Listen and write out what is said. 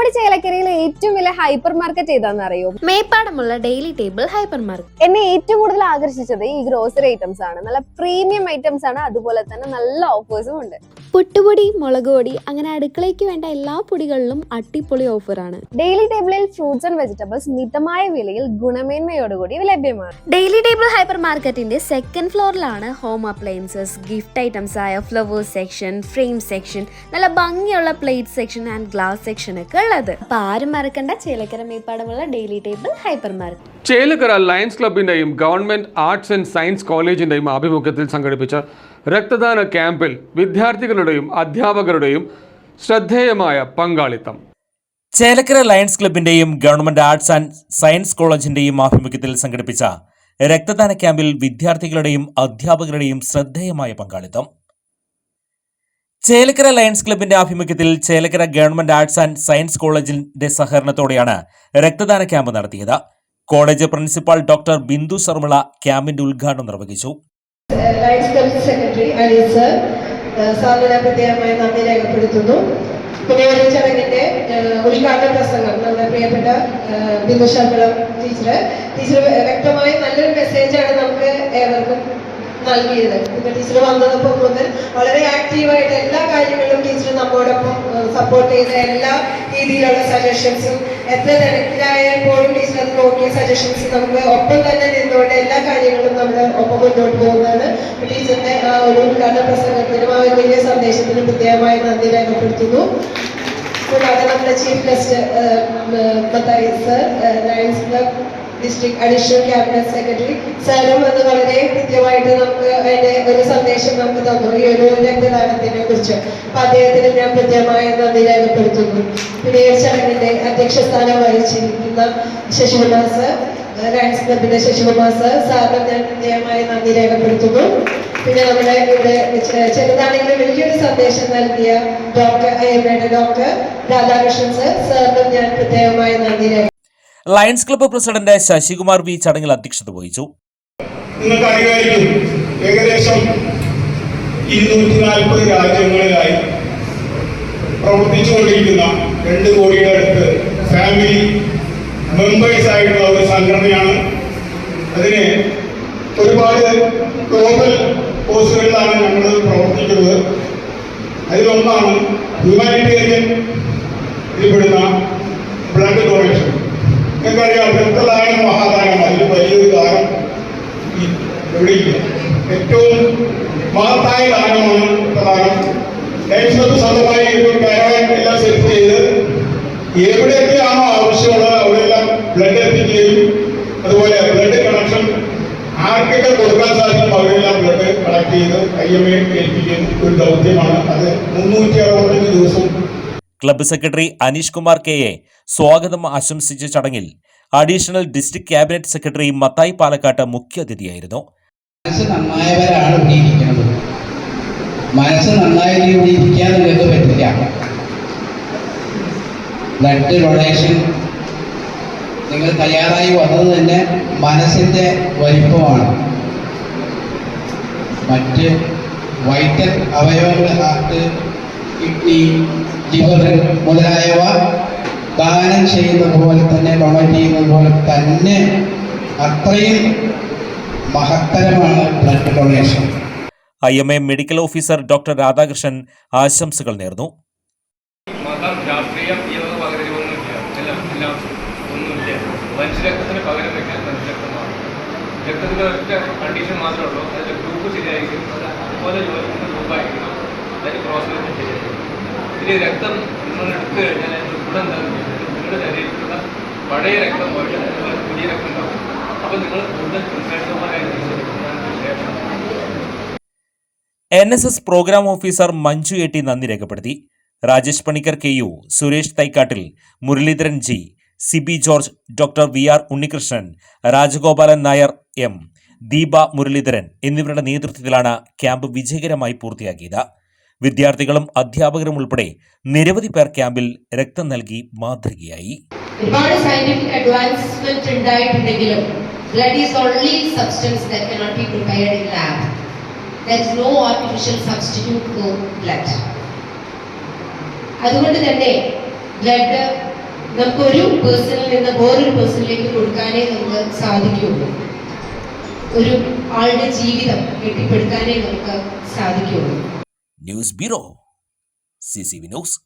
നമ്മുടെ ചേലക്കരയിലെ ഏറ്റവും വലിയ ഹൈപ്പർ മാർക്കറ്റ് ഏതാണെന്ന് അറിയോ? മേപ്പാടമുള്ള ഡെയിലി ടേബിൾ ഹൈപ്പർ മാർക്കറ്റ്. എന്നെ ഏറ്റവും കൂടുതൽ ആകർഷിച്ചത് ഈ ഗ്രോസറി ഐറ്റംസ് ആണ്. നല്ല പ്രീമിയം ഐറ്റംസ് ആണ്, അതുപോലെ തന്നെ നല്ല ഓഫേഴ്സും ഉണ്ട്. പുട്ടുപൊടി, മുളക് പൊടി, അങ്ങനെ അടുക്കളയ്ക്ക് വേണ്ട എല്ലാ പൊടികളിലും അടിപൊളി ഓഫറാണ്. ഡെയിലി ടേബിളിൽ ഫ്രൂട്ട്സ് ആൻഡ് വെജിറ്റബിൾസ് മിതമായ വിലയിൽ ഗുണമേന്മയോടുകൂടി ലഭ്യമാണ്. ഡെയിലി ടേബിൾ ഹൈപ്പർ മാർക്കറ്റിന്റെ സെക്കൻഡ് ഫ്ലോറിലാണ് ഹോം അപ്ലയൻസസ്, ഗിഫ്റ്റ് ഐറ്റംസ് ആയ ഫ്ലവേഴ്സ് സെക്ഷൻ, ഫ്രെയിം സെക്ഷൻ, നല്ല ഭംഗിയുള്ള plate section and glass section ഒക്കെ ഉള്ളത്. അപ്പൊ ആരും മറക്കണ്ട, ചേലക്കര മേപ്പാടമുള്ള daily table hyper market. Chelakkara lions ക്ലബിന്റെയും ഗവൺമെന്റ് ആർട്സ് ആൻഡ് സയൻസ് കോളേജിന്റെയും ആഭിമുഖ്യത്തിൽ സംഘടിപ്പിച്ച രക്തദാന ക്യാമ്പിൽ വിദ്യാർത്ഥികളുടെയും അധ്യാപകരുടെയും ശ്രദ്ധേയമായ പങ്കാളിത്തം. ചേലക്കര ലയൺസ് ക്ലബിന്റെയും ഗവൺമെന്റ് ആർട്സ് ആൻഡ് സയൻസ് കോളേജിന്റെയും ആഭിമുഖ്യത്തിൽ സംഘടിപ്പിച്ച രക്തദാന ക്യാമ്പിൽ വിദ്യാർത്ഥികളുടെയും അധ്യാപകരുടെയും ശ്രദ്ധേയമായ പങ്കാളിത്തം. ചേലക്കര ലയൺസ് ക്ലബിന്റെ ആഭിമുഖ്യത്തിൽ Chelakkara government arts and science കോളേജിന്റെ സഹകരണത്തോടെയാണ് രക്തദാന ക്യാമ്പ് നടത്തിയത്. College principal doctor Bindu Sharmila ക്യാമ്പിന്റെ ഉദ്ഘാടനം നിർവഹിച്ചു. ലയൺസ് ക്ലബ് സെക്രട്ടറി അലീസ് സാറിന് പ്രത്യേകമായി നന്ദി രേഖപ്പെടുത്തുന്നു. പിന്നെ ഒരു ചടങ്ങിന്റെ ഉദ്ഘാടന പ്രസംഗം നമ്മുടെ പ്രിയപ്പെട്ട ബിന്ദു ശർമിള ടീച്ചർ വ്യക്തമായി നല്ലൊരു മെസ്സേജാണ് നമുക്ക് ഏവർക്കും നൽകിയത്. പിന്നെ ടീച്ചർ വന്നപ്പോൾ മുതൽ വളരെ ആക്റ്റീവായിട്ട് എല്ലാ കാര്യങ്ങളിലും ടീച്ചർ നമ്മോടൊപ്പം സപ്പോർട്ട് ചെയ്ത എല്ലാ രീതിയിലുള്ള സജഷൻസും, എത്ര തിരക്കിലായപ്പോഴും ടീച്ചർ അത് നോക്കിയ സജഷൻസ് നമുക്ക് ഒപ്പം തന്നെ നിന്നുകൊണ്ട് എല്ലാ കാര്യങ്ങളും നമ്മൾ ഒപ്പം മുന്നോട്ട് പോകുന്നതാണ്. ടീച്ചറിന്റെ ആ ഒരു ഉദ്ഘാടന പ്രസംഗത്തിനും ആ ഒരു വലിയ സന്ദേശത്തിനും പ്രത്യേകമായി നന്ദി രേഖപ്പെടുത്തുന്നു. കൂടാതെ നമ്മുടെ chief guest Mathai sir, lions club district additional cabinet secretary സാറും അത് വളരെ കൃത്യമായിട്ട് നമുക്ക് അതിന്റെ ഒരു സന്ദേശം നമുക്ക് തന്നു ഈ ഒരു രക്തദാനത്തിനെ കുറിച്ച്. അപ്പൊ അദ്ദേഹത്തിന് ഞാൻ പ്രത്യേകമായ നന്ദി രേഖപ്പെടുത്തുന്നു. പിന്നെ ഈ ചടങ്ങിന്റെ അധ്യക്ഷ സ്ഥാനം വഹിച്ചിരിക്കുന്ന ശശികുമാർ സർ, ലയൺസ് ക്ലബിന്റെ ശശികുമാർ സർ, സാറിന് ഞാൻ പ്രത്യേകമായ നന്ദി രേഖപ്പെടുത്തുന്നു. പിന്നെ നമ്മുടെ ഇവിടെ ചെറുതാണെങ്കിലും വലിയൊരു സന്ദേശം നൽകിയ ഡോക്ടർ രാധാകൃഷ്ണൻ സർ, സാറിനും ഞാൻ പ്രത്യേകമായ നന്ദി രേഖ. Lions club president Sasikumar V ചടങ്ങിൽ അധ്യക്ഷത വഹിച്ചു. നിങ്ങൾക്ക് അറിയാമായിരിക്കും, ഏകദേശം 240 രാജ്യങ്ങളിലായി പ്രവർത്തിച്ചുകൊണ്ടിരിക്കുന്ന 2 കോടിയുടെ അടുത്ത് ഫാമിലി മെമ്പേഴ്സ് ആയിട്ടുള്ള ഒരു സംഘടനയാണ്. അതിന് ഒരുപാട് ഗ്ലോബൽ കോഴ്സുകളിലാണ് ഞങ്ങൾ പ്രവർത്തിക്കുന്നത്. അതിലൊന്നാണ് ഹ്യൂമാനിറ്റേറിയൻ ഇതിൽപ്പെടുന്ന ബ്ലഡ് ഡൊണേഷൻ. നിങ്ങൾക്കറിയാം, രക്തദാനം മഹാദാനം, അതിൽ വലിയൊരു ദാനം എവിടെയില്ല. ഏറ്റവും മഹത്തായ ദാനമാണ് രക്തദാനം. ലയൺസ് ക്ലബ് സ്വന്തമായി എല്ലാം സെറ്റ് ചെയ്ത് എവിടെയൊക്കെയാണോ ആവശ്യമുള്ളത് അവിടെയെല്ലാം ബ്ലഡ് എത്തിക്കുകയും അതുപോലെ ബ്ലഡ് കണക്ഷൻ ആർക്കൊക്കെ കൊടുക്കാൻ സാധിക്കും അവരെല്ലാം ബ്ലഡ് കളക്ട് ചെയ്ത് IMA ഏൽപ്പിക്കുകയും ഒരു ദൗത്യമാണ്. അത് 365 ദിവസം. Club secretary Aneesh Kumar KA സ്വാഗതം ആശംസിച്ച ചടങ്ങിൽ additional district cabinet secretary Mathai പാലക്കാട്ട് മുഖ്യാതിഥിയായിരുന്നു. മനസ്സ് നന്നായവരാണ് ഇവിടെ ഇരിക്കുന്നത്. മനസ്സ് നന്നായി ഇവിടെ ഇരിക്കാൻ നിങ്ങൾക്ക് പറ്റില്ല. ബ്ലഡ് ഡൊണേഷൻ നിങ്ങൾ തയ്യാറായി വന്നത് തന്നെ മനസ്സിൻ്റെ വലിപ്പമാണ്. മറ്റ് വൈറ്റൽ അവയവങ്ങൾ, ഹാർട്ട്, കിഡ്നി, ലിവർ മുതലായവ ദാനം ചെയ്യുന്നത് പോലെ തന്നെ, ഡൊണേറ്റ് ചെയ്യുന്നത് പോലെ തന്നെ അത്രയും മഹത്തരമാണ് blood donation. IMA medical officer doctor Radhakrishnan ആശംസകൾ നേർന്നു. മതം, രാഷ്ട്രീയം ഒന്നുമില്ല. മനുഷ്യരക്തത്തിന് പകരം വയ്ക്കാൻ മനുഷ്യരക്തമാണ്. രക്തത്തിൻ്റെ ഒറ്റ കണ്ടീഷൻ മാത്രമേ ഉള്ളൂ, അതിൻ്റെ ഗ്രൂപ്പ് ശരിയായിരിക്കും, അതുപോലെ യോജിക്കുന്ന ഗ്രൂപ്പായിരിക്കണം, അതിന് ക്രോസ് ശരിയായിരിക്കും. ഇതിൽ രക്തം നിങ്ങൾ എടുത്തു കഴിഞ്ഞാൽ അതിൻ്റെ ഗുണം എന്താണെന്ന് വെച്ചാൽ നിങ്ങളുടെ ശരീരത്തിലുള്ള പഴയ രക്തം പോലെ നിങ്ങൾക്ക് പുതിയ രക്തം ഉണ്ടാവും. അപ്പോൾ നിങ്ങൾ കൂടുതൽ ഉത്സാഹമായിട്ട് NSS programme officer Manju AT നന്ദി രേഖപ്പെടുത്തി. Rajesh Panicker KU, Suresh Thaikkattil, Muralidharan G, Sibi George, doctor VR Unnikrishnan, Rajagopalan Nair M, Deepa Muralidharan എന്നിവരുടെ നേതൃത്വത്തിലാണ് ക്യാമ്പ് വിജയകരമായി പൂർത്തിയാക്കിയത്. വിദ്യാർത്ഥികളും അധ്യാപകരും ഉൾപ്പെടെ നിരവധി പേർ ക്യാമ്പിൽ രക്തം നൽകി മാതൃകയായി. ഒരുപാട് സയന്റിഫിക് അഡ്വാൻസ്മെന്റ് ഉണ്ടായിട്ടുണ്ടെങ്കിലും blood is only substance that cannot be prepared in lab. There is no artificial substitute for blood. അതുകൊണ്ട് തന്നെ ബ്ലഡ് നമുക്ക് ഒരു പേഴ്സണിൽ നിന്ന് വേറൊരു പേഴ്സണിലേക്ക് കൊടുക്കാനേ നമുക്ക് സാധിക്കുകയുള്ളൂ. ഒരു ആളുടെ ജീവിതം കെട്ടിപ്പടുക്കാനേ നമുക്ക് സാധിക്കുകയുള്ളൂ. News bureau, CCV news.